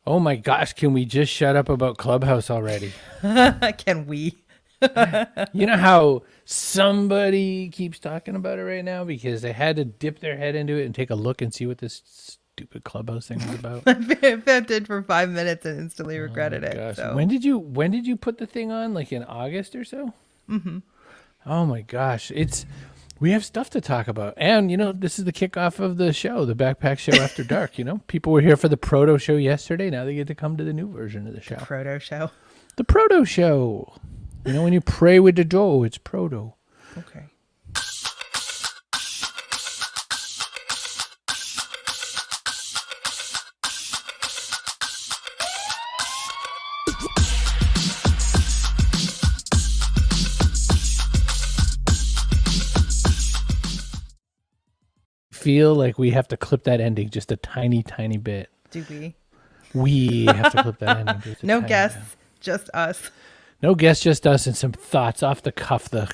Oh my gosh, can we just shut up about Clubhouse already? Can we? You know how somebody keeps talking about it right now because they had to dip their head into it and take a look and see what this stupid Clubhouse thing was about. I vented for 5 minutes and instantly Oh my regretted it. gosh. So, When did you put the thing on? Like in August or so? Oh my gosh. We have stuff to talk about. And this is the kickoff of the show, the Backpack Show After Dark, People were here for the proto show yesterday. Now they get to come to the new version of the show. proto show. The proto show. When you pray with the dough, it's proto. Okay. Feel like we have to clip that ending just a tiny, tiny bit. Do we? We have to clip that ending. Just a No tiny guests, bit. just us. No guests, just us, and some thoughts off the cuff. The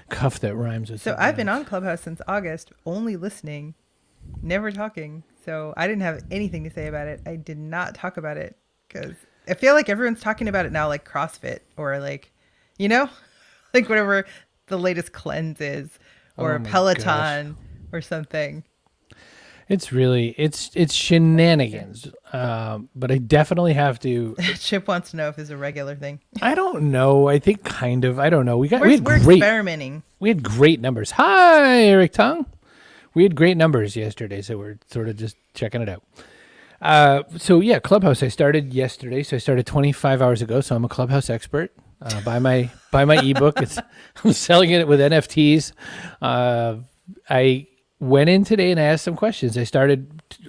cuff that rhymes with. So I've been on Clubhouse since August, only listening, never talking. So I didn't have anything to say about it. I did not talk about it because I feel like everyone's talking about it now, like CrossFit or like, like whatever the latest cleanse is, or Oh my Peloton or something. It's really it's shenanigans. But I definitely have to. Chip wants to know if it's a regular thing. I don't know. I think kind of. I don't know. We We're had great. experimenting. We had great numbers. Hi, Eric Tong. We had great numbers yesterday, so we're sort of just checking it out. So yeah, Clubhouse. I started yesterday, so I started 25 hours ago. So I'm a Clubhouse expert. Buy my ebook. I'm selling it with NFTs. I went in today and I asked some questions. I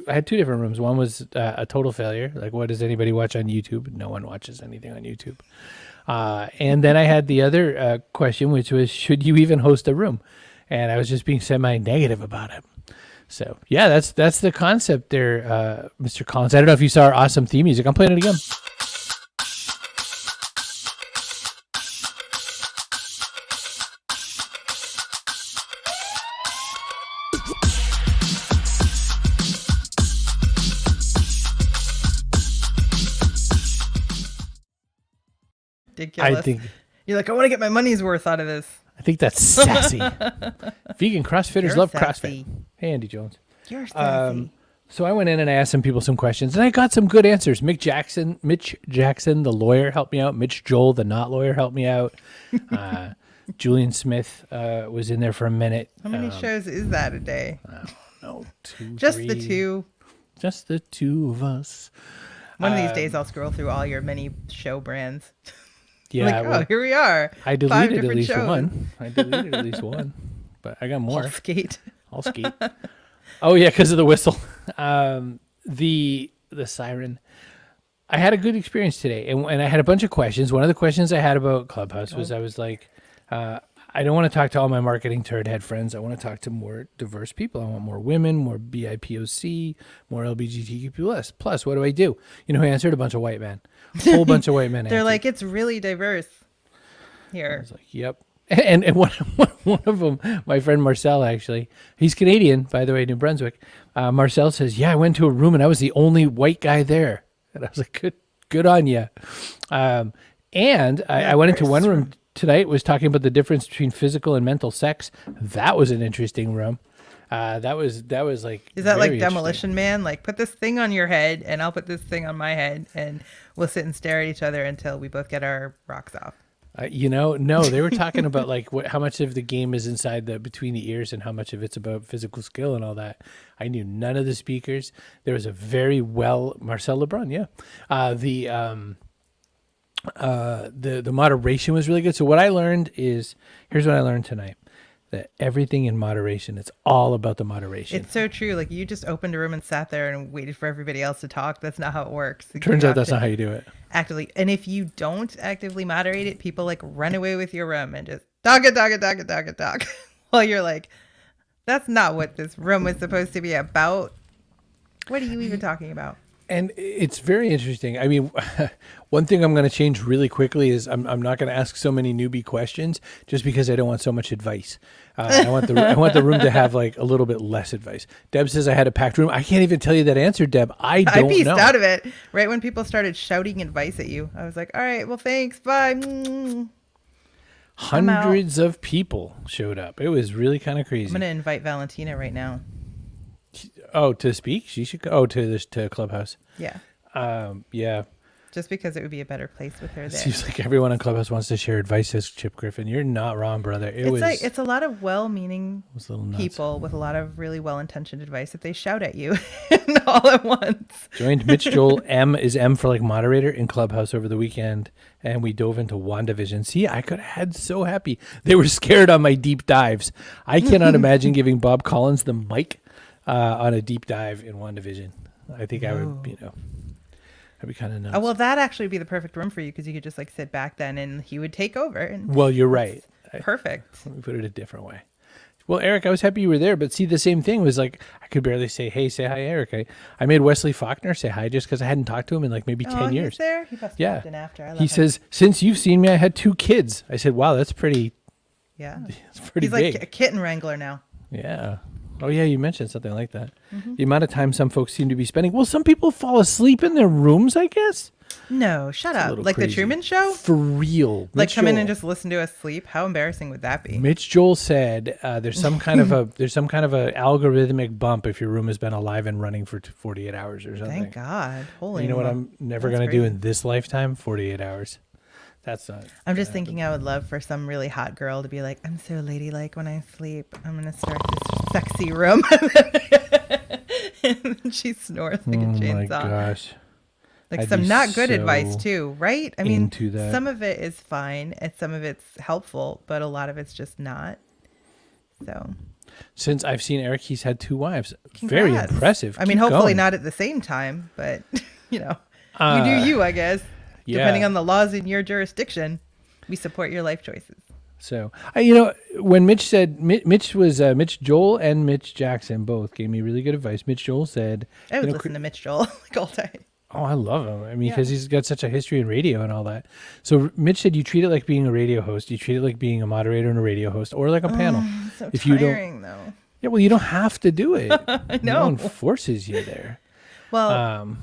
had two different rooms. One was a total failure. Like, what does anybody watch on YouTube? No one watches anything on YouTube. And then I had the other question, which was, should you even host a room? And I was just being semi-negative about it. So yeah, that's the concept there, Mr. Collins. I don't know if you saw our awesome theme music. I'm playing it again. Ridiculous. You're like, I want to get my money's worth out of this. I think that's sassy. Vegan CrossFitters You're love sassy. CrossFit. Hey, Andy Jones. You're sassy. So I went in and I asked some people some questions, and I got some good answers. Mitch Jackson, the lawyer, helped me out. Mitch Joel, the not lawyer, helped me out. Julian Smith was in there for a minute. How many shows is that a day? I don't know, Just three. the two. Just the two of us. One of these days, I'll scroll through all your many show brands. Yeah, like, here we are. I 5 deleted at different least shows. one, but I got more. All skate. I'll skate. Oh yeah, because of the whistle. The siren. I had a good experience today, and I had a bunch of questions. One of the questions I had about Clubhouse was, I was like, I don't want to talk to all my marketing turd head friends. I want to talk to more diverse people. I want more women, more BIPOC, more LGBTQ+. Plus, what do I do? You know who answered? A bunch of white men. A whole bunch of white men They're answered. like, it's really diverse I here. was like, yep. And one of them, my friend Marcel, actually, he's Canadian, by the way, New Brunswick. Marcel says, yeah, I went to a room and I was the only white guy there. And I was like, good on you. And I went into one room tonight, was talking about the difference between physical and mental sex. That was an interesting room. That was like, Is that like very Demolition Man? Like, put this thing on your head and I'll put this thing on my head and we'll sit and stare at each other until we both get our rocks off. No, they were talking about like how much of the game is inside between the ears and how much of it's about physical skill and all that. I knew none of the speakers. There was a very Marcel Lebrun, yeah. The moderation was really good. So what I learned is, here's what I learned tonight. That everything in moderation, it's all about the moderation. It's so true. Like, you just opened a room and sat there and waited for everybody else to talk. That's not how it works. Like, Turns out that's not how you do it. Actively. And if you don't actively moderate it, people like run away with your room and just talk. While you're like, that's not what this room was supposed to be about. What are you even talking about? And it's very interesting. I mean, one thing I'm going to change really quickly is I'm not going to ask so many newbie questions just because I don't want so much advice. I want the room to have like a little bit less advice. Deb says I had a packed room. I can't even tell you that answer, Deb. I I don't pieced know. out of it right when people started shouting advice at you. I was like, all right, well, thanks. Bye. Hundreds of people showed up. It was really kind of crazy. I'm going to invite Valentina right now. Oh, to speak? She should go. Oh, to Clubhouse. Yeah. Yeah. Just because it would be a better place with her there. Seems like everyone on Clubhouse wants to share advice, says Chip Griffin. You're not wrong, brother. It's a lot of well-meaning was a little nuts. people with a lot of really well-intentioned advice that they shout at you all at once. Joined Mitch Joel. M is M for like moderator in Clubhouse over the weekend, and we dove into WandaVision. See, I could have had so happy. They were scared on my deep dives. I cannot imagine giving Bob Collins the mic on a deep dive in WandaVision. I think I would, I'd be kind of nuts. Oh, well, that'd actually be the perfect room for you because you could just like sit back then and he would take over. And well, you're right. Perfect. Let me put it a different way. Well, Eric, I was happy you were there, but see, the same thing was like, I could barely say, hey, say hi, Eric. I made Wesley Faulkner say hi just because I hadn't talked to him in like maybe 10 years. He's there? He must have popped in after. I love he him. says, since you've seen me, I had 2 kids. I said, wow, that's pretty. Yeah. It's pretty He's big. like a kitten wrangler now. Yeah. Oh, yeah, you mentioned something like that. Mm-hmm. The amount of time some folks seem to be spending. Well, some people fall asleep in their rooms, I guess. No, shut up. Like crazy. The Truman Show? For real. Like come in and just listen to us sleep? How embarrassing would that be? Mitch Joel said there's some kind of a algorithmic bump if your room has been alive and running for 48 hours or something. Thank God. Holy. You know what I'm never going to do in this lifetime? 48 hours. That's not. I'm just thinking I would love for some really hot girl to be like, I'm so ladylike when I sleep. I'm going to start this sexy room. And she snores like a chainsaw. Oh my gosh. Like some not good advice too, right? I mean, some of it is fine and some of it's helpful, but a lot of it's just not. So. Since I've seen Eric, he's had 2 wives. Congrats. Very impressive. I mean, hopefully not at the same time, but you do you, I guess. Yeah. Depending on the laws in your jurisdiction, we support your life choices. So, when Mitch said, Mitch was Mitch Joel and Mitch Jackson both gave me really good advice. Mitch Joel said, I would listen to Mitch Joel like all day. Oh, I love him. I mean, because he's got such a history in radio and all that. So Mitch said you treat it like being a radio host. You treat it like being a moderator and a radio host or like a panel. So if tiring, though. Yeah, well, you don't have to do it. I know. No one forces you there. Well,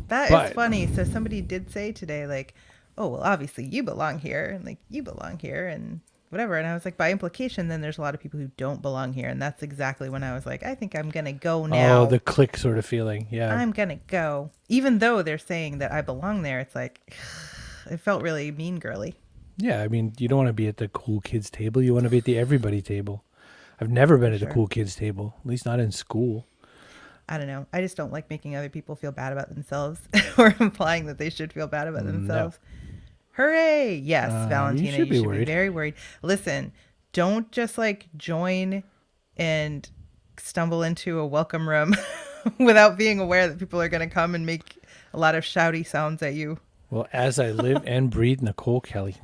that is funny. So somebody did say today, like, oh, well, obviously you belong here and like you belong here and whatever. And I was like, by implication, then there's a lot of people who don't belong here. And that's exactly when I was like, I think I'm going to go now. Oh, the click sort of feeling. Yeah. I'm going to go. Even though they're saying that I belong there, it's like, it felt really mean girly. Yeah. I mean, you don't want to be at the cool kids table. You want to be at the everybody table. I've never been at the cool kids table, at least not in school. I don't know. I just don't like making other people feel bad about themselves or implying that they should feel bad about themselves. No. Hooray! Yes, Valentina, you should be very worried. Listen, don't just like join and stumble into a welcome room without being aware that people are going to come and make a lot of shouty sounds at you. Well, as I live and breathe, Nicole Kelly.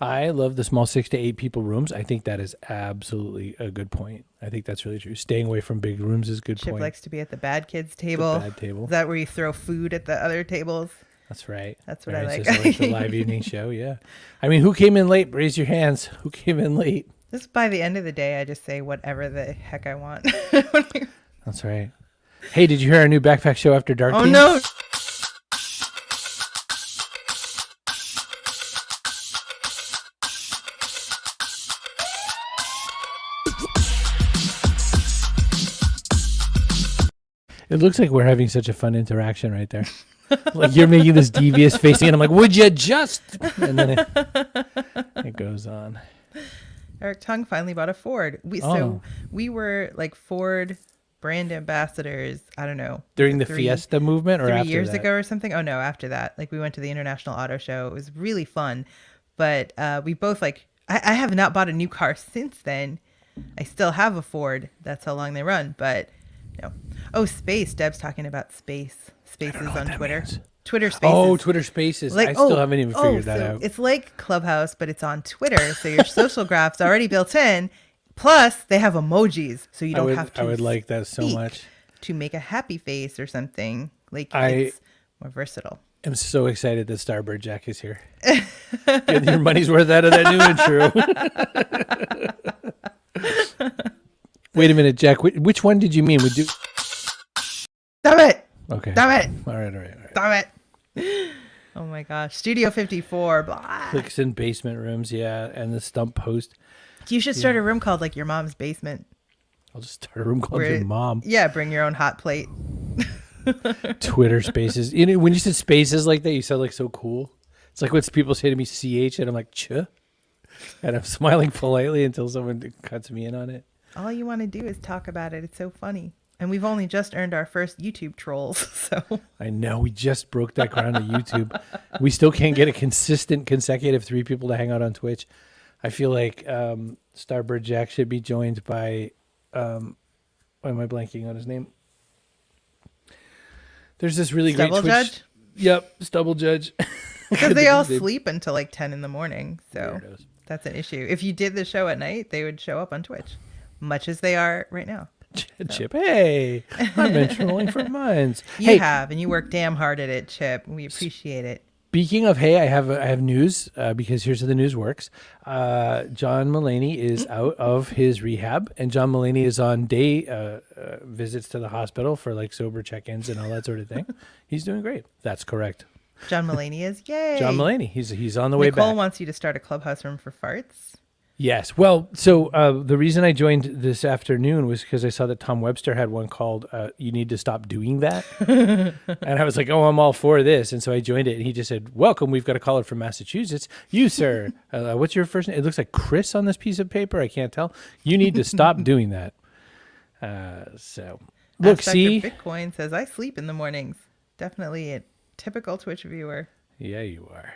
I love the small 6 to 8 people rooms. I think that is absolutely a good point. I think that's really true. Staying away from big rooms is a good point. Chip likes to be at the bad kids table. The bad table. Is that where you throw food at the other tables? That's right. That's what I like. Like the live evening show, yeah. I mean, who came in late? Raise your hands. Who came in late? Just by the end of the day, I just say whatever the heck I want. That's right. Hey, did you hear our new Backpack Show After Dark? Oh, no. It looks like we're having such a fun interaction right there. Like you're making this devious facing, and I'm like, would you just? And then it goes on. Eric Tung finally bought a Ford. So we were like Ford brand ambassadors. I don't know. During the Fiesta movement or 3 after years that? ago or something. Oh, no, after that. Like we went to the International Auto Show. It was really fun. But we both like, I have not bought a new car since then. I still have a Ford. That's how long they run. But no. Oh, space. Deb's talking about space. Spaces on Twitter. Means. Twitter Spaces. Oh, Twitter Spaces. Like, I still haven't even figured that out. It's like Clubhouse, but it's on Twitter. So your social graph's already built in. Plus, they have emojis, so you don't have to. I would like that so much. To make a happy face or something. Like more versatile. I'm so excited that Starbird Jack is here. Get your money's worth out of that new intro. Wait a minute, Jack. Which one did you mean? Damn it! Okay. Damn it! All right. Damn it! Oh my gosh. Studio 54. Blah. Clicks in basement rooms, yeah, and the stump post. You should start a room called like your mom's basement. I'll just start a room called Your Mom. Yeah, bring your own hot plate. Twitter Spaces. You know, when you said spaces like that, you sound like so cool. It's like what people say to me, CH, and I'm like, ch. And I'm smiling politely until someone cuts me in on it. All you want to do is talk about it. It's so funny. And we've only just earned our first YouTube trolls, so. I know. We just broke that ground on YouTube. We still can't get a consistent, consecutive 3 people to hang out on Twitch. I feel like Starbird Jack should be joined by, why am I blanking on his name? There's this really Stubble great Twitch. Judge? Yep, Stubble Judge. Because they all sleep until like 10 in the morning, so Weirdos. that's an issue. If you did the show at night, they would show up on Twitch, much as they are right now. Chip, hey, I've been trolling for months. You have, and you work damn hard at it, Chip. We appreciate it. Speaking of, hey, I have news because here's how the news works. John Mulaney is out of his rehab, and John Mulaney is on day visits to the hospital for like sober check-ins and all that sort of thing. He's doing great. That's correct. John Mulaney is, yay. John Mulaney, he's on the way back. Nicole wants you to start a Clubhouse room for farts. Yes. Well, so the reason I joined this afternoon was because I saw that Tom Webster had one called You Need to Stop Doing That. And I was like, oh, I'm all for this. And so I joined it. And he just said, welcome. We've got a caller from Massachusetts. You, sir. What's your first name? It looks like Chris on this piece of paper. I can't tell. You need to stop doing that. So look, Ask see. Dr. Bitcoin says, I sleep in the mornings. Definitely a typical Twitch viewer. Yeah, you are.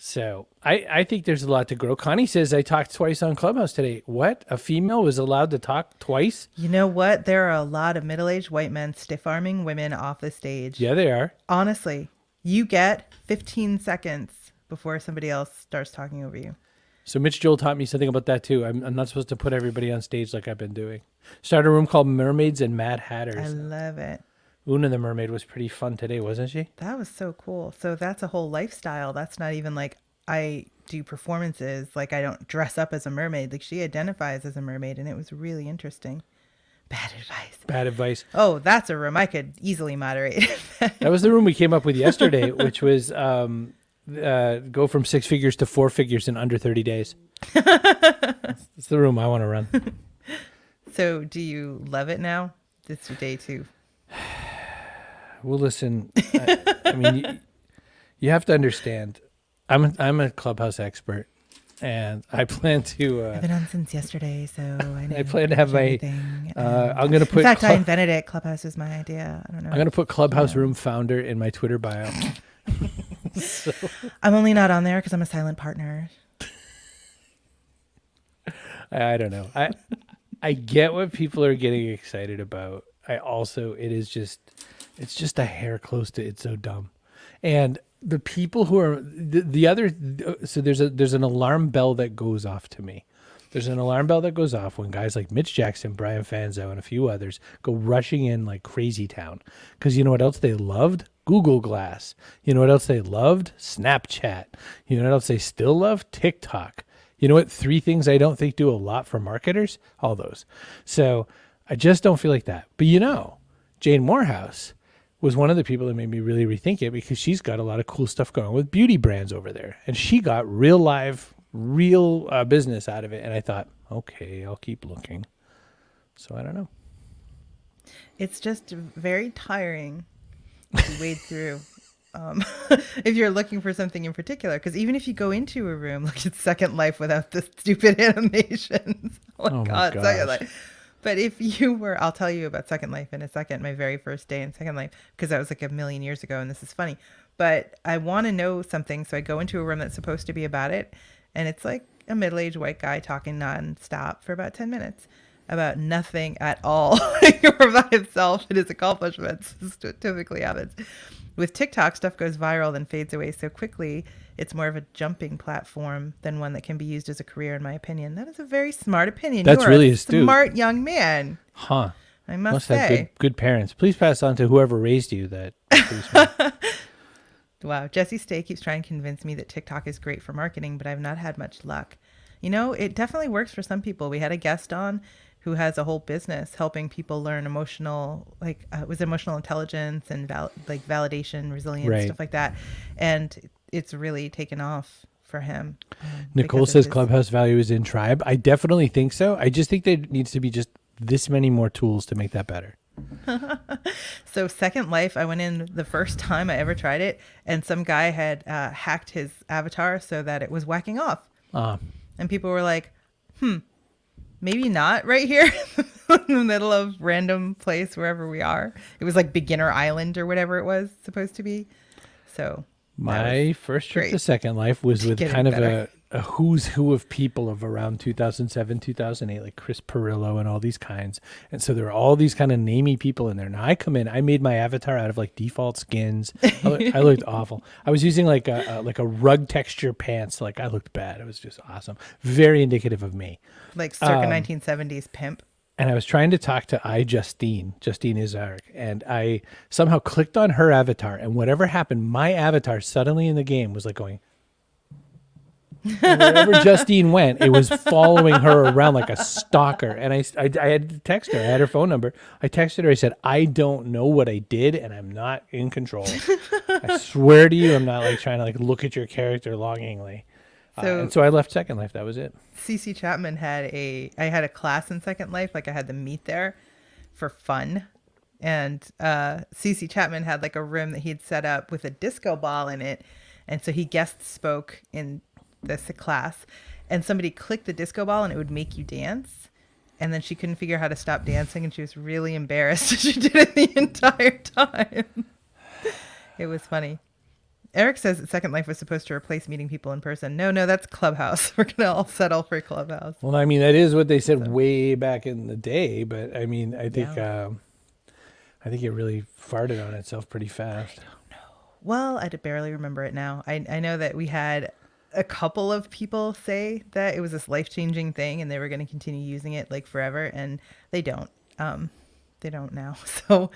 So I think there's a lot to grow. Connie says I talked twice on Clubhouse today. What? A female was allowed to talk twice? You know what? There are a lot of middle-aged white men stiff-arming women off the stage. Yeah, they are. Honestly, you get 15 seconds before somebody else starts talking over you. So Mitch Joel taught me something about that too. I'm not supposed to put everybody on stage like I've been doing. Started a room called Mermaids and Mad Hatters. I love it. Una the Mermaid was pretty fun today, wasn't she? That was so cool. So that's a whole lifestyle. That's not even like I do performances. Like I don't dress up as a mermaid. Like she identifies as a mermaid, and it was really interesting. Bad advice. Bad advice. Oh, that's a room I could easily moderate. That was the room we came up with yesterday, which was go from 6 figures to 4 figures in under 30 days. It's the room I want to run. So do you love it now? It's your day 2. Well, listen, I mean, you have to understand, I'm a Clubhouse expert, and I plan to. I've been on since yesterday, so I know. I plan to have my. I'm going to put. In fact, I invented it. Clubhouse is my idea. I don't know. I'm going to put Clubhouse Room Founder in my Twitter bio. So. I'm only not on there because I'm a silent partner. I don't know. I get what people are getting excited about. I also, it's just a hair close to it's so dumb. And the people who are the other, so there's an alarm bell that goes off to me. There's an alarm bell that goes off when guys like Mitch Jackson, Brian Fanzo, and a few others go rushing in like crazy town. Because you know what else they loved? Google Glass. You know what else they loved? Snapchat. You know what else they still love? TikTok. You know what? 3 things I don't think do a lot for marketers? All those. So I just don't feel like that. But you know, Jane Morehouse was one of the people that made me really rethink it because she's got a lot of cool stuff going on with beauty brands over there. And she got real business out of it. And I thought, okay, I'll keep looking. So I don't know. It's just very tiring to wade through. If you're looking for something in particular, because even if you go into a room, like it's Second Life without the stupid animations. Oh my God, Second Life. But if you were, I'll tell you about Second Life in a second, my very first day in Second Life, because that was like a million years ago, and this is funny. But I want to know something, so I go into a room that's supposed to be about it, and it's like a middle-aged white guy talking nonstop for about 10 minutes about nothing at all about himself and his accomplishments. This is what typically happens. With TikTok, stuff goes viral, then fades away so quickly. It's more of a jumping platform than one that can be used as a career, in my opinion. That is a very smart opinion. That's really a astute. Smart young man. Huh. I must say. Have good parents. Please pass on to whoever raised you that. Wow. Jesse Stay keeps trying to convince me that TikTok is great for marketing, but I've not had much luck. You know, it definitely works for some people. We had a guest on who has a whole business helping people learn emotional, like it was emotional intelligence and like validation, resilience, Right. stuff like that. And it's really taken off for him. Nicole Because of says his Clubhouse value is in Tribe. I definitely think so. I just think there needs to be just this many more tools to make that better. So Second Life, I went in the first time I ever tried it, and some guy had hacked his avatar so that it was whacking off. Uh, And people were like, maybe not right here in the middle of random place wherever we are. It was like Beginner Island or whatever it was supposed to be. So my first trip to great. Second Life was with Getting kind of better. a who's who of people of around 2007, 2008, like Chris Perillo and all these kinds. And so there were all these kind of namey people in there. Now I come in, I made my avatar out of like default skins. I looked awful. I was using like a rug texture pants. Like I looked bad. It was just awesome. Very indicative of me. Like circa 1970s pimp. And I was trying to talk to Justine Izark, and I somehow clicked on her avatar, and whatever happened, my avatar suddenly in the game was like going. And wherever Justine went, it was following her around like a stalker. And I had to text her. I had her phone number. I texted her. I said, I don't know what I did, and I'm not in control. I swear to you, I'm not like trying to like look at your character longingly. And so I left Second Life. That was it. CC Chapman I had a class in Second Life, like I had to meet there for fun. And CC Chapman had like a room that he'd set up with a disco ball in it. And so he guest spoke in this class, and somebody clicked the disco ball and it would make you dance. And then she couldn't figure out how to stop dancing, and she was really embarrassed. She did it the entire time. It was funny. Eric says that Second Life was supposed to replace meeting people in person. No, that's Clubhouse. We're going to all settle for Clubhouse. Well, I mean, that is what they said way back in the day. But I mean, I think it really farted on itself pretty fast. Well, I barely remember it now. I know that we had a couple of people say that it was this life-changing thing and they were going to continue using it like forever, and they don't. They don't now. So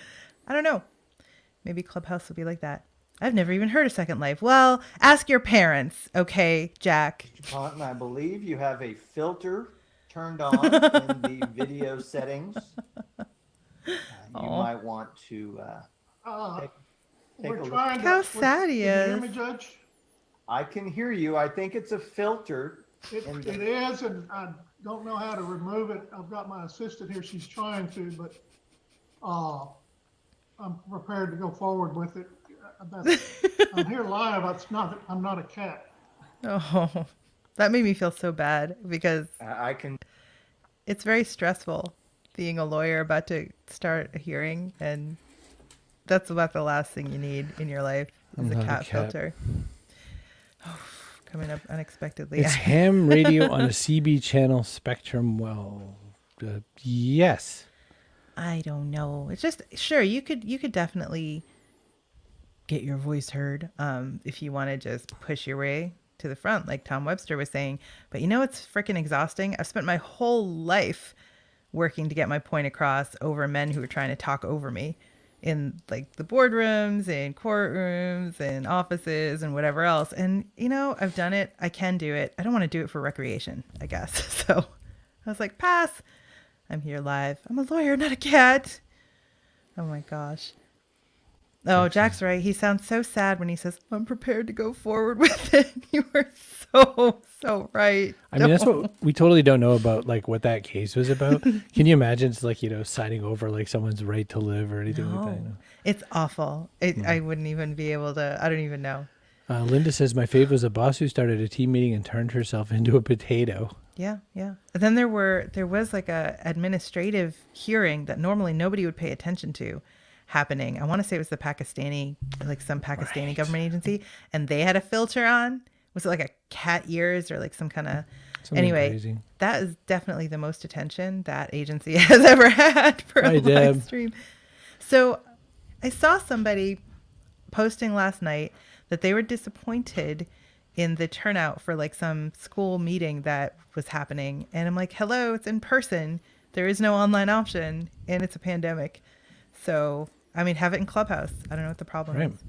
I don't know. Maybe Clubhouse will be like that. I've never even heard of Second Life. Well, ask your parents, okay, Jack? And I believe you have a filter turned on in the video settings. You might want to take a look. How sad he Can you is. hear me, Judge? I can hear you. I think it's a filter. It is, and I don't know how to remove it. I've got my assistant here. She's trying to, but I'm prepared to go forward with it. I'm here live. I'm not a cat. Oh, that made me feel so bad because I can. it's very stressful being a lawyer about to start a hearing, and that's about the last thing you need in your life is a cat filter. Oh, coming up unexpectedly. It's ham radio on a CB channel Spectrum. Well, yes. I don't know. It's just sure you could definitely get your voice heard if you want to just push your way to the front, like Tom Webster was saying. But you know, it's freaking exhausting. I've spent my whole life working to get my point across over men who are trying to talk over me in like the boardrooms and courtrooms and offices and whatever else. And you know, I've done it. I can do it. I don't want to do it for recreation, I guess. So I was like, pass. I'm here live. I'm a lawyer, not a cat. Oh my gosh. Oh, Jack's right. He sounds so sad when he says, I'm prepared to go forward with it. You were so right. I mean, that's what we totally don't know about, like what that case was about. Can you imagine? It's like, signing over like someone's right to live or anything like that. It's awful. I wouldn't even be able to, I don't even know. Linda says, my fave was a boss who started a team meeting and turned herself into a potato. Yeah. And then there was like a administrative hearing that normally nobody would pay attention to happening. I want to say it was the Pakistani, like some Pakistani government agency, and they had a filter on. Was it like a cat ears or like some kind of anyway? Crazy. That is definitely the most attention that agency has ever had for a live stream. So I saw somebody posting last night that they were disappointed in the turnout for like some school meeting that was happening, and I'm like, hello, it's in person. There is no online option, and it's a pandemic. So, I mean, have it in Clubhouse. I don't know what the problem is.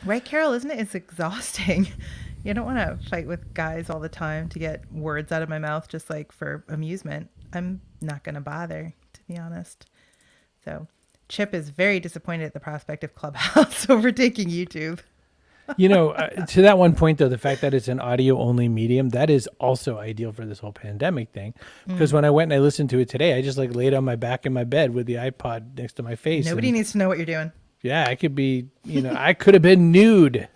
Right, Carol, isn't it? It's exhausting. You don't want to fight with guys all the time to get words out of my mouth just like for amusement. I'm not going to bother, to be honest. So Chip is very disappointed at the prospect of Clubhouse overtaking YouTube. To that one point, though, the fact that it's an audio only medium, that is also ideal for this whole pandemic thing. Because when I went and I listened to it today, I just like laid on my back in my bed with the iPod next to my face. Nobody needs to know what you're doing. Yeah, I could be, I could have been nude.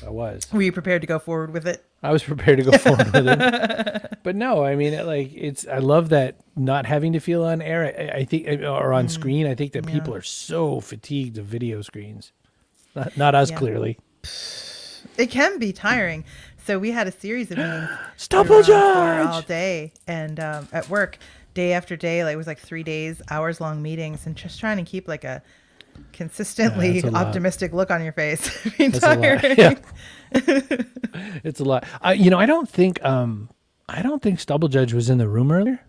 I was. Were you prepared to go forward with it? I was prepared to go forward with it. But no, I mean, I love that not having to feel on air. I think, or on screen. I think that people are so fatigued of video screens. Not us, clearly. It can be tiring. So we had a series of meetings Stubble for Judge! all day, and at work, day after day, like it was like 3 days, hours long meetings, and just trying to keep like a consistently that's a lot. optimistic look on your face. Being That's a lot. tiring. Yeah. It's a lot. I don't think Stubble Judge was in the room earlier.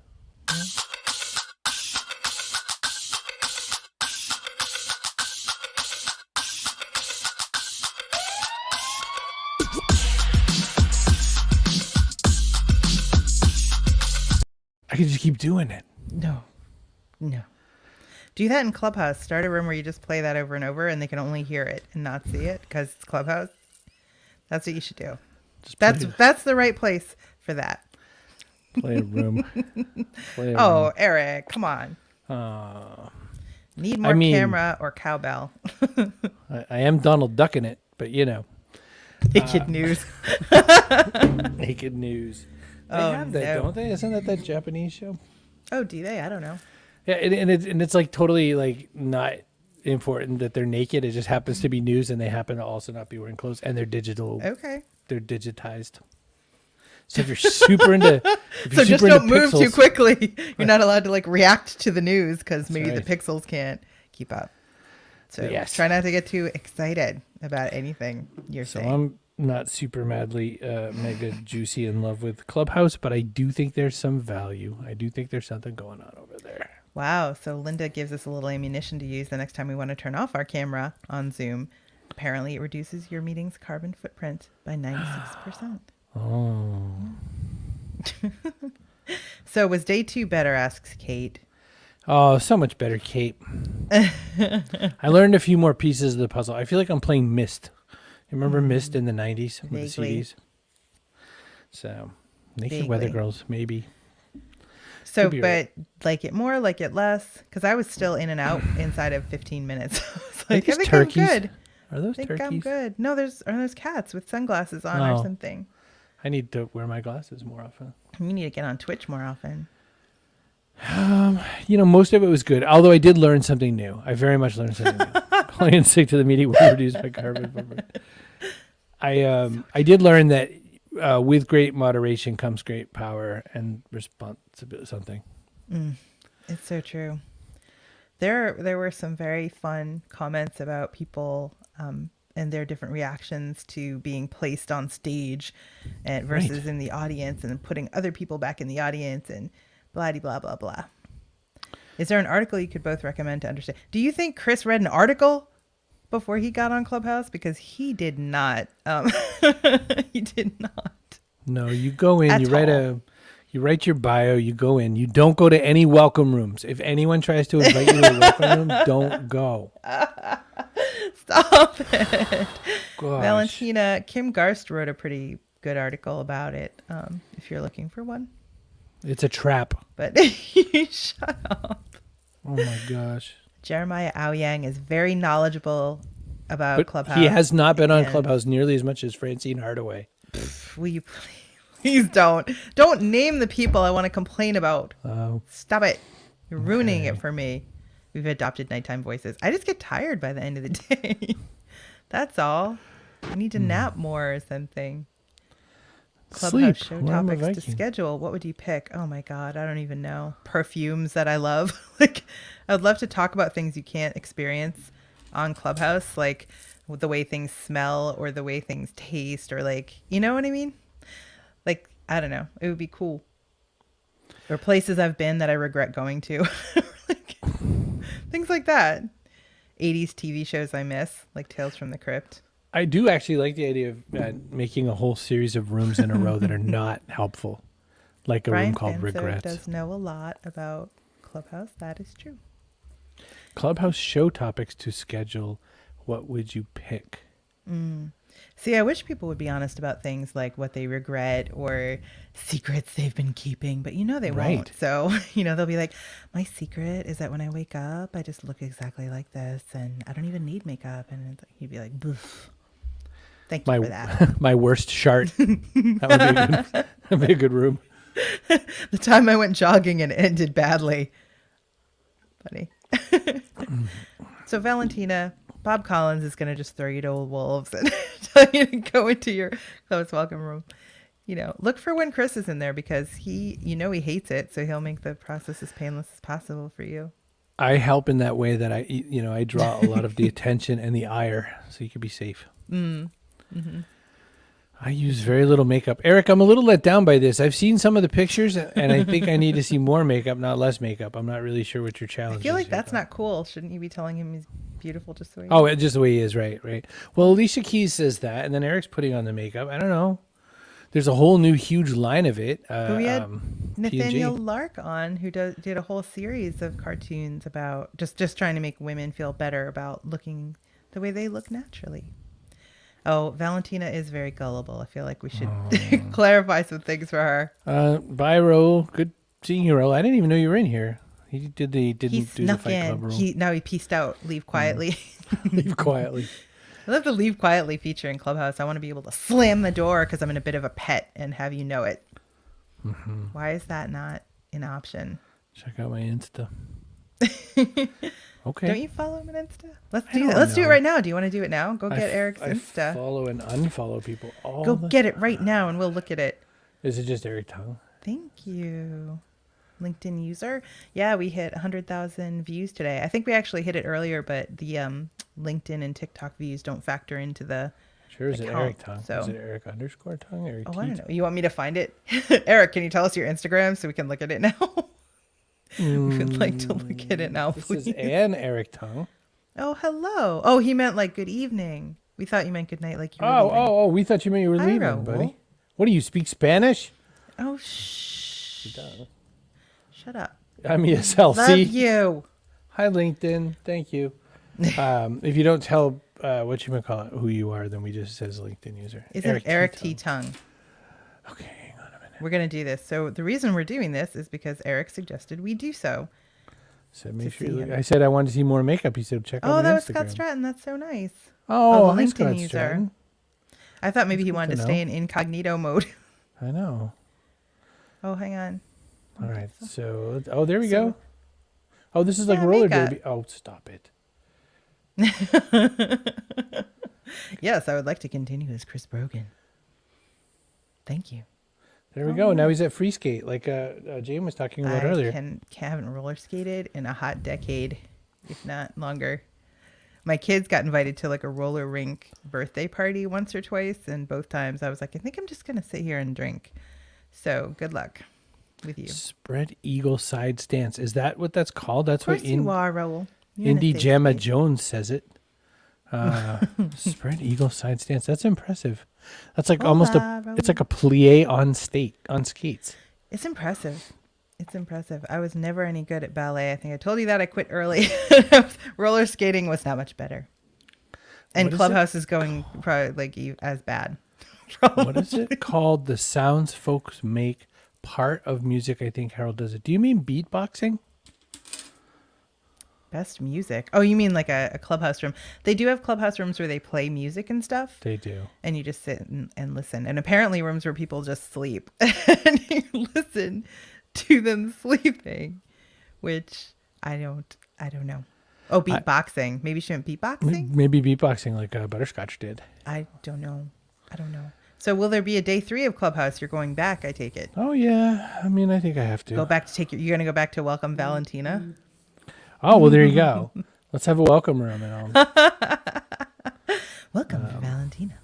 I could just keep doing it. No. Do that in Clubhouse. Start a room where you just play that over and over, and they can only hear it and not see it because it's Clubhouse. That's what you should do. That's the right place for that. Play a room. Oh, Eric, come on. Need more camera or cowbell. I am Donald Duck in it, but Naked news. Naked news. They Oh, have that, no. don't they? Isn't that Japanese show? Oh, do they? I don't know. Yeah, and it's like totally like not important that they're naked. It just happens to be news, and they happen to also not be wearing clothes, and they're digital. Okay. They're digitized. So if you're super into, So just don't move too pixels, quickly. You're not allowed to like react to the news because maybe right. the pixels can't keep up. So Yes. try not to get too excited about anything you're So saying. I'm not super madly mega juicy in love with Clubhouse, but I do think there's some value. I do think there's something going on over there. Wow. So Linda gives us a little ammunition to use the next time we want to turn off our camera on Zoom. Apparently, it reduces your meeting's carbon footprint by 96%. Oh. So was day 2 better, asks Kate. Oh, so much better, Kate. I learned a few more pieces of the puzzle. I feel like I'm playing Myst. You remember Myst in the 90s with the Vaguely. CDs? So, Naked Weather Vaguely. Girls, maybe. So, Could be but right. like it more, like it less, because I was still in and out inside of 15 minutes. It's Are like, I these think turkeys? I'm good. Are those I think turkeys? I'm good. No, there's cats with sunglasses on Oh. or something. I need to wear my glasses more often. You need to get on Twitch more often. Most of it was good. Although I did learn something new. I very much learned something new. Calling in sick to the meeting will reduce my carbon footprint. I did learn that with great moderation comes great power and responsibility. Something. It's so true. There were some very fun comments about people and their different reactions to being placed on stage and versus Right. in the audience, and then putting other people back in the audience and blah blah blah blah. Is there an article you could both recommend to understand? Do you think Chris read an article before he got on Clubhouse? Because he did not. He did not. No, you go in. At You write your bio. You go in. You don't go to any welcome rooms. If anyone tries to invite you to a welcome room, don't go. Stop it. Gosh. Valentina, Kim Garst wrote a pretty good article about it, if you're looking for one. It's a trap. But shut up. Oh my gosh. Jeremiah Aoyang is very knowledgeable about But Clubhouse. he has not been on and- Clubhouse nearly as much as Francine Hardaway. Will you please don't name the people I want to complain about. Oh, Stop it. You're ruining it for me. We've adopted nighttime voices. I just get tired by the end of the day. That's all. I need to nap more or something. Clubhouse sleep. show Where am I topics to Viking? schedule. What would you pick? Oh my God. I don't even know. Perfumes that I love. Like, I would love to talk about things you can't experience on Clubhouse, like the way things smell or the way things taste, or like, you know what I mean? Like, I don't know. It would be cool. Or places I've been that I regret going to. Like, things like that. 80s TV shows I miss, like Tales from the Crypt. I do actually like the idea of making a whole series of rooms in a row that are not helpful, like a Brian room called Fanso Regrets. does know a lot about Clubhouse. That is true. Clubhouse show topics to schedule. What would you pick? See, I wish people would be honest about things like what they regret or secrets they've been keeping, but they Right. won't. So, they'll be like, my secret is that when I wake up, I just look exactly like this and I don't even need makeup. And he'd be like, boof. Thank you for that. My worst shart. That would be a good room. The time I went jogging and it ended badly. Funny. So Valentina, Bob Collins is going to just throw you to old wolves and tell you to go into your close welcome room. Look for when Chris is in there because he hates it. So he'll make the process as painless as possible for you. I help in that way that I draw a lot of the attention and the ire so you can be safe. Mm-hmm. I use very little makeup. Eric, I'm a little let down by this. I've seen some of the pictures and I think I need to see more makeup, not less makeup. I'm not really sure what your challenge is. I feel like that's not cool. Shouldn't you be telling him he's beautiful just the way he Oh, is? just the way he is, right. Well, Alicia Keys says that, and then Eric's putting on the makeup. I don't know. There's a whole new huge line of it. But we had Nathaniel P&G. Lark on who did a whole series of cartoons about just trying to make women feel better about looking the way they look naturally. Oh, Valentina is very gullible. I feel like we should clarify some things for her. Bye, Ro. Good seeing you, Ro. I didn't even know you were in here. He He didn't do the snuck Fight Club in. rule. He pieced out. Leave quietly. Leave quietly. I love the leave quietly feature in Clubhouse. I want to be able to slam the door because I'm in a bit of a pet and have you know it. Mm-hmm. Why is that not an option? Check out my Insta. Okay. Don't you follow him on Insta? Let's I do that. don't Let's do it know. right now. Do you want to do it now? Go get Eric's I Insta. follow and unfollow people all Go the get it right now and we'll look at it. Is it just Eric Tongue? Thank you. LinkedIn user. Yeah, we hit 100,000 views today. I think we actually hit it earlier, but the LinkedIn and TikTok views don't factor into the Sure, is it account, Eric Tongue? so- Is it Eric _ Tongue? Eric Oh, I T don't know. You want me to find it? Eric, can you tell us your Instagram so we can look at it now? We would like to look at it now, This please. is an Eric Tongue. Oh, hello. Oh, he meant like good evening. We thought you meant good night, like you were leaving. Oh, we thought you meant you were Hi, leaving, Raul. buddy. What do you speak Spanish? Oh, shh. Shut up. I'm ESL. Love See? you. Hi, LinkedIn. Thank you. If you don't tell whatchamacallit who you are, then we just says LinkedIn user. Isn't Eric T. T. Tongue? Okay, hang on a minute. We're going to do this. So the reason we're doing this is because Eric suggested we do so. Said make To sure see you him. I said I wanted to see more makeup. He said check out Oh, my that was Instagram. Scott Stratton. That's so nice. Oh, the hi, LinkedIn Scott user. Stratton. I thought maybe he good wanted to to stay know. in incognito mode. I know. Oh, hang on. All right. So, there we So- go. Oh, this is like Yeah, roller makeup. derby. Oh, stop it. Yes, I would like to continue as Chris Brogan. Thank you. There we go. Now he's at free skate, like Jane was talking about I earlier. haven't roller skated in a hot decade, if not longer. My kids got invited to like a roller rink birthday party once or twice, and both times I was like, I think I'm just gonna sit here and drink. So good luck with you. Spread eagle side stance. Is that what that's called? That's Of course what you are, Raul. You're in a Indie safe Gemma space. Jones says it. Spread eagle side stance. That's impressive. That's like almost Hola, it's like a plie on skates. It's impressive. It's impressive. I was never any good at ballet. I think I told you that. I quit early. Roller skating was not much better. And What is Clubhouse is going probably like as bad. What is it called? The sounds folks make part of music. I think Harold does it. Do you mean beatboxing? Best music. Oh, you mean like a Clubhouse room. They do have Clubhouse rooms where they play music and stuff. They do. And you just sit and listen. And apparently rooms where people just sleep. And you listen to them sleeping, which I don't know. Oh, beatboxing. Maybe she went beatboxing? Maybe beatboxing like Butterscotch did. I don't know. So will there be a day 3 of Clubhouse? You're going back, I take it. Oh yeah. I mean, I think I have to. Go back to you're going to go back to welcome Valentina? Oh well, there you go. Let's have a welcome room, and Welcome to Valentina.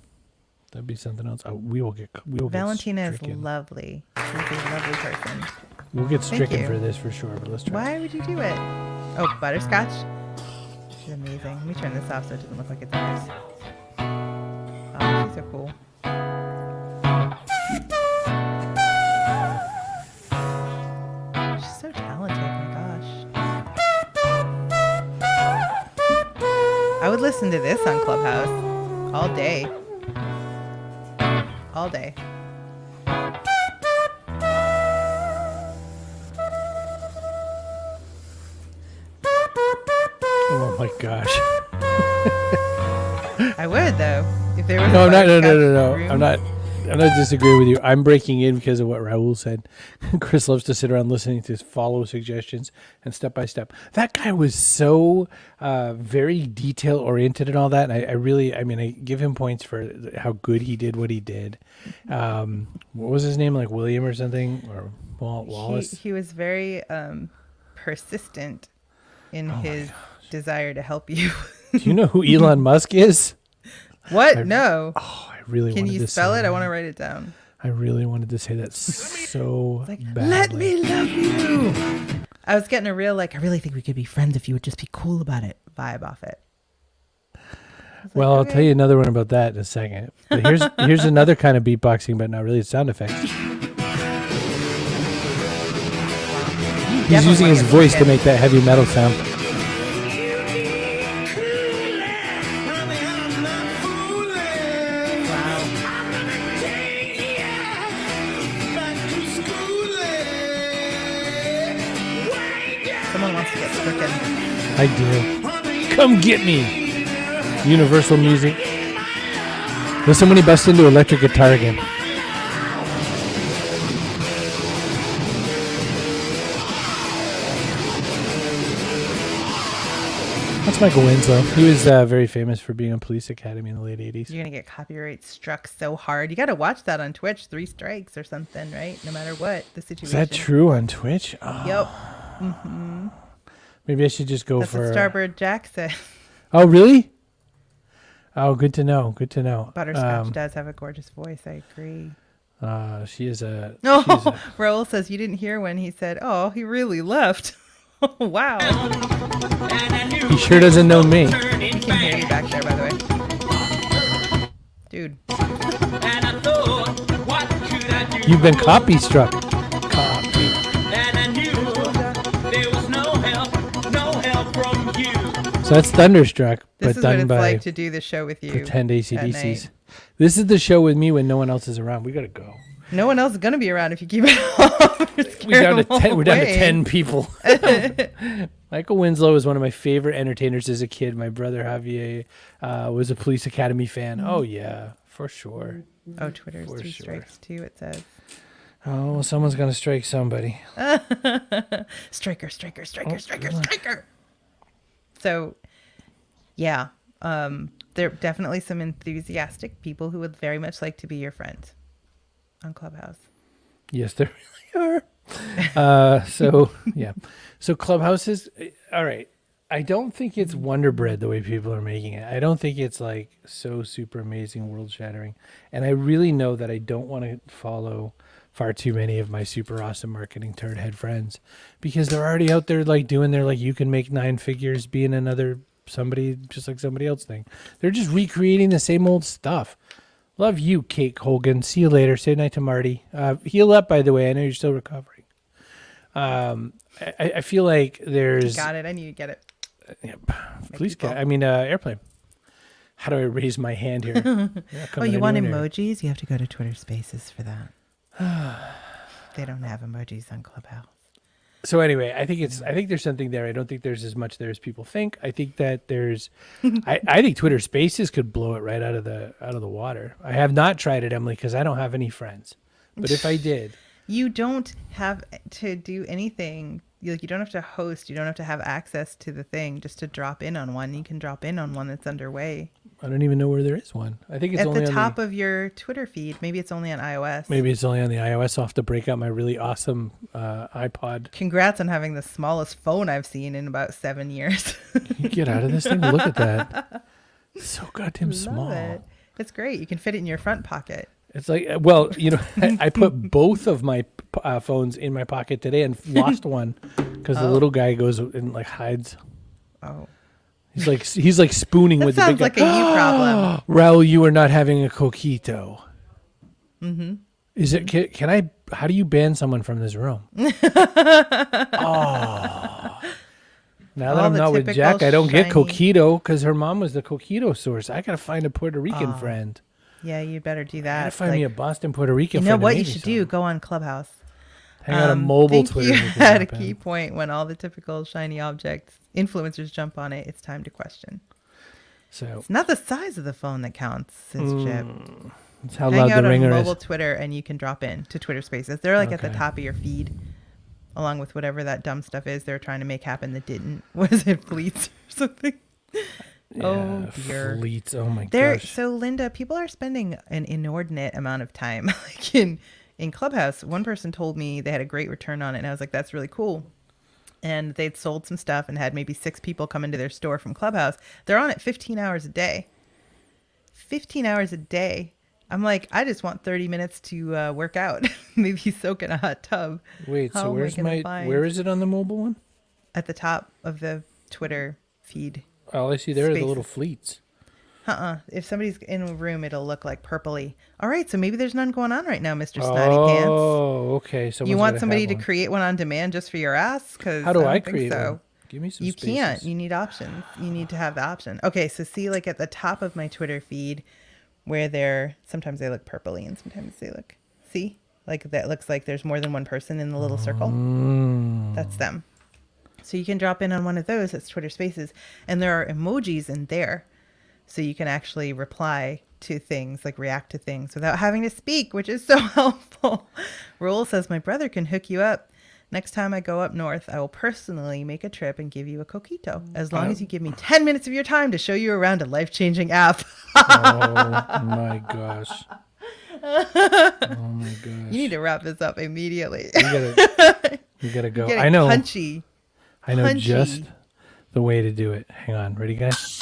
that'd be something else. Oh, we will get Valentina is stricken. lovely. She's a lovely person. We'll get Thank stricken you. for this for sure. But let's try. Why would you do it? Oh, butterscotch? She's amazing. Let me turn this off so it doesn't look like it's ours. Oh, she's so cool. She's so talented. Oh my gosh. I would listen to this on Clubhouse all day. All day. Oh my gosh. I would though. If there was No, a no. room. I'm not disagreeing with you. I'm breaking in because of what Raul said. Chris loves to sit around listening to follow suggestions and step by step. That guy was so very detail oriented and all that. And I give him points for how good he did what he did. What was his name? Like William or something, or Wallace? He was very persistent in his desire to help you. Do you know who Elon Musk is? What? No. I really Can wanted you to spell say it? that. I want to write it down. I really wanted to say that so Like, badly. let me love you. I was getting a real, like, I really think we could be friends if you would just be cool about it vibe off it. Well, I'll tell you another one about that in a second. But here's another kind of beatboxing, but not really. It's sound effects. He's using his voice to make that heavy metal sound. Someone wants to get stricken. I do. Come get me. Universal music. Listen when he busts into electric guitar again. That's Michael Winslow. He was very famous for being on Police Academy in the late 80s. You're going to get copyright struck so hard. You got to watch that on Twitch. 3 strikes or something, right? No matter what the situation. Is that true on Twitch? Oh, Yep. maybe I should just go That's for... what Starbird Jack said. Oh, really? Oh, good to know. Good to know. Butterscotch does have a gorgeous voice. I agree. She is a... No, she's a- Raul says you didn't hear when he said, "Oh, he really left." Wow. he sure doesn't know me. We can hear you back there, by the way. Dude. You've been copy struck. Copy. So that's Thunderstruck, This but is what done it's by like to do the show with you. pretend at ACDCs. night. This is the show with me when no one else is around. We gotta go. No one else is going to be around if you keep it on. We're down to 10 people. Michael Winslow is one of my favorite entertainers as a kid. My brother Javier was a Police Academy fan. Oh yeah, for sure. Oh, Twitter's For 3 sure. strikes too, it says. Oh, well, someone's gonna strike somebody. Striker. So, yeah, there are definitely some enthusiastic people who would very much like to be your friend on Clubhouse. Yes, there really are. So yeah, so Clubhouse is all right. I don't think it's Wonder Bread the way people are making it. I don't think it's like so super amazing, world shattering. And I really know that I don't want to follow far too many of my super awesome marketing turd head friends because they're already out there like doing their like you can make 9 figures being another somebody just like somebody else thing. They're just recreating the same old stuff. Love you, Kate Hogan. See you later. Say night to Marty. Heal up, by the way. I know you're still recovering. I feel like there's... Got it. I need to get it. Yeah, please get... airplane. How do I raise my hand here? Oh, you want emojis? You have to go to Twitter Spaces for that. They don't have emojis on Clubhouse. So anyway, I think there's something there. I don't think there's as much there as people think. I think that there's, I think Twitter Spaces could blow it right out of the water. I have not tried it, Emily, because I don't have any friends. But if I did, You don't have to do anything. You don't have to host. You don't have to have access to the thing just to drop in on one. You can drop in on one that's underway. I don't even know where there is one. I think it's At only the on top of your Twitter feed. Maybe it's only on iOS. Maybe it's only on the iOS. I'll have to break out my really awesome iPod. Congrats on having the smallest phone I've seen in about 7 years. Can you get out of this thing? Look at that. It's so goddamn small. Love it. It's great. You can fit it in your front pocket. It's like, well, I put both of my phones in my pocket today and lost one because the little guy goes and like hides. Oh. He's like spooning That with the big sounds like a you problem. Raul, you are not having a coquito. Mm-hmm. Is it? Can I? How do you ban someone from this room? Now that All I'm the not with typical Jack, I don't get shiny- coquito because her mom was the coquito source. I gotta find a Puerto Rican friend. Yeah, you better do I that. gotta find me a Boston Puerto Rican You friend. know what to you make me should do? some. Go on Clubhouse. Hang out a mobile think Twitter. you we can had a jump key in. point when all the typical shiny objects influencers jump on it. It's time to question. So It's not the size of the phone that counts, says Chip. it's how Hang loud out the on ringer mobile is. Twitter and you can drop in to Twitter Spaces. They're like at the Okay. top of your feed, along with whatever that dumb stuff is they're trying to make happen that didn't. Was it fleets or something? Oh, dear. Fleets. Oh my There, gosh. so Linda, people are spending an inordinate amount of time like in Clubhouse. One person told me they had a great return on it, and I was like, "That's really cool." And they'd sold some stuff and had maybe 6 people come into their store from Clubhouse. They're on it 15 hours a day. 15 hours a day. I'm like, I just want 30 minutes to work out, maybe soak in a hot tub. Wait. How So am I where's gonna find- where is it on the mobile one? At the top of the Twitter feed. All I see there are the Spaces. little fleets. If somebody's in a room, it'll look like purpley. All right, so maybe there's none going on right now, Mr. Snotty Pants. Oh, okay. You Someone's want gotta somebody have to one. create one on demand just for your ass? Because How do I don't think create so. one? Give me some You spaces. can't. You need options. You need to have the option. Okay, so see, like at the top of my Twitter feed, where they're sometimes they look purpley and sometimes they look. See, like that looks like there's more than one person in the little circle. That's them. So you can drop in on one of those. That's Twitter Spaces, and there are emojis in there, so you can actually reply to things, like react to things without having to speak, which is so helpful. Raul says, my brother can hook you up. Next time I go up north, I will personally make a trip and give you a coquito, as long as you give me 10 minutes of your time to show you around a life-changing app. Oh my gosh. Oh my gosh. You need to wrap this up immediately. You gotta go. Getting I know. punchy. I know punchy. just the way to do it. Hang on. Ready, guys?